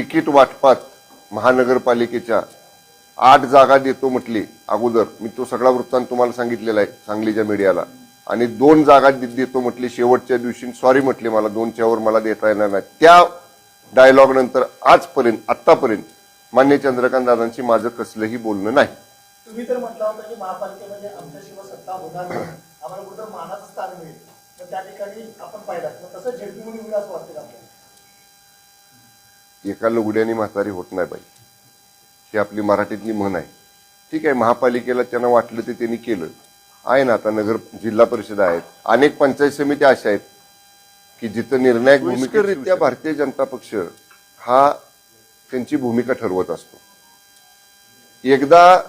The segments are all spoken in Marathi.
तिकीट वाटपात महानगरपालिकेच्या 8 जागा देतो म्हटली अगोदर. मी तो सगळा वृत्तांत तुम्हाला सांगितलेला आहे सांगलीच्या मीडियाला. आणि 2 जागा देतो म्हटली शेवटच्या दिवशी. सॉरी म्हटले मला 2च्या वर मला देता येणार नाही. त्या डायलॉग नंतर आजपर्यंत आतापर्यंत मान्य चंद्रकांत दादांशी माझं कसलंही बोलणं नाही. तुम्ही तर म्हटलं होतं की महापालिकेमध्ये आमच्याशिवाय सत्ता होणार नाही, आम्हाला कुठं मानाचं स्थान मिळेल, तर त्या ठिकाणी आपण पाहिलं तसं झेडपीमध्ये होईल असं वाटतं आपल्याला. एका लुगड्याने म्हातारी होत नाही बाई, ही आपली मराठीतली म्हण आहे. ठीक आहे, महापालिकेला त्यांना वाटलं ते त्यांनी केलं आहे ना. आता नगर जिल्हा परिषद आहेत, अनेक पंचायत समित्या अशा आहेत की जिथं निर्णायक भूमिकेरित्या भारतीय जनता पक्ष हा त्यांची भूमिका ठरवत असतो. एकदा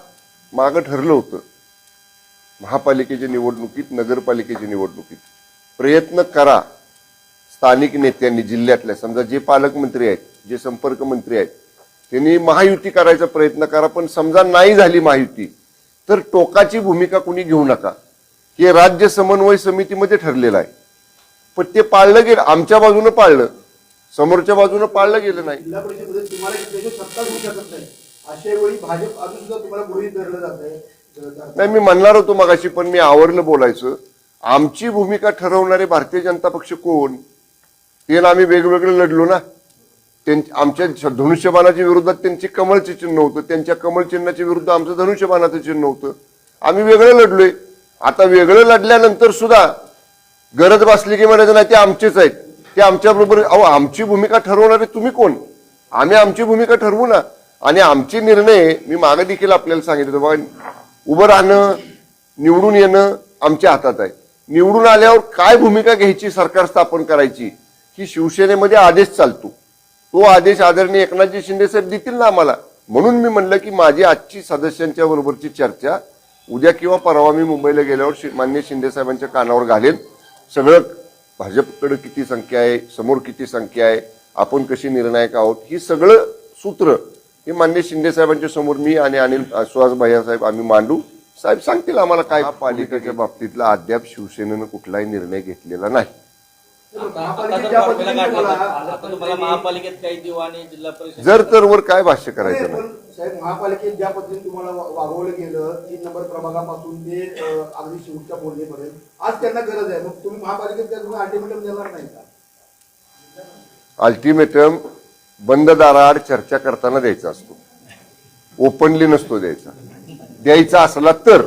मागं ठरलं होतं महापालिकेच्या निवडणुकीत, नगरपालिकेच्या निवडणुकीत प्रयत्न करा स्थानिक नेत्यांनी जिल्ह्यातल्या, समजा जे पालकमंत्री आहेत, जे संपर्क मंत्री आहेत, त्यांनी महायुती करायचा प्रयत्न करा. पण समजा नाही झाली महायुती तर टोकाची भूमिका कुणी घेऊ नका, हे राज्य समन्वय समितीमध्ये ठरलेलं आहे. पण ते पाळलं गेलं, आमच्या बाजूनं पाळलं, समोरच्या बाजूनं पाळलं गेलं नाही. जिल्हा परिषदेमध्ये तुम्हाला सत्ता होऊ शकत नाही, अशा वेळी भाजप अजून सुद्धा तुम्हाला गृहीत धरलं जात आहे. नाही, मी म्हणणार होतो मगाशी, पण मी आवरलं बोलायचं. आमची भूमिका ठरवणारे भारतीय जनता पक्ष कोण? ते आम्ही वेगवेगळं लढलो ना. आमच्या धनुष्यबाणाच्या विरोधात त्यांचे कमळचे चिन्ह होतं, त्यांच्या कमळ चिन्हाच्या विरुद्ध आमचं धनुष्यबाणाचं चिन्ह होतं. आम्ही वेगळं लढलोय. आता वेगळं लढल्यानंतर सुद्धा गरज भासली की म्हणायचं नाही ते आमचेच आहेत, ते आमच्या बरोबर. अहो, आमची भूमिका ठरवणारे तुम्ही कोण? आम्ही आमची भूमिका ठरवू ना. आणि आमचे निर्णय मी मागे देखील आपल्याला सांगितलं, बघा, उभं राहणं, निवडून येणं आमच्या हातात आहे. निवडून आल्यावर काय भूमिका घ्यायची, सरकार स्थापन करायची, ही शिवसेनेमध्ये आदेश चालतो. तो आदेश आदरणीय एकनाथजी शिंदे साहेब देतील ना आम्हाला. म्हणून मी म्हणलं की माझी आजची सदस्यांच्या बरोबरची चर्चा उद्या किंवा परवा मी मुंबईला गेल्यावर मान्य शिंदे साहेबांच्या कानावर घालेन. सगळं भाजपकडे किती संख्या आहे, समोर किती संख्या आहे, आपण कशी निर्णायक आहोत, ही सगळं सूत्र हे मान्य शिंदे साहेबांच्या समोर मी आणि अनिल सुहास भैया साहेब आम्ही मांडू. साहेब सांगतील आम्हाला काय. पालिकेच्या बाबतीतला अद्याप शिवसेनेनं कुठलाही निर्णय घेतलेला नाही. महापालिकेत काही देऊ आणि जिल्हा परिषद जर तर वर काय भाष्य करायचं नाही. साहेब, महापालिकेत ज्या पद्धतीने तुम्हाला वागवलं गेलं, 3 नंबर प्रभागापासून ते अगदी शेवटच्या बोलणेपर्यंत, आज त्यांना गरज आहे, मग तुम्ही महापालिकेत त्या अल्टिमेटम देणार नाही का? अल्टिमेटम बंद दाराआड चर्चा करताना द्यायचा असतो, ओपनली नसतो द्यायचा. द्यायचा असला तर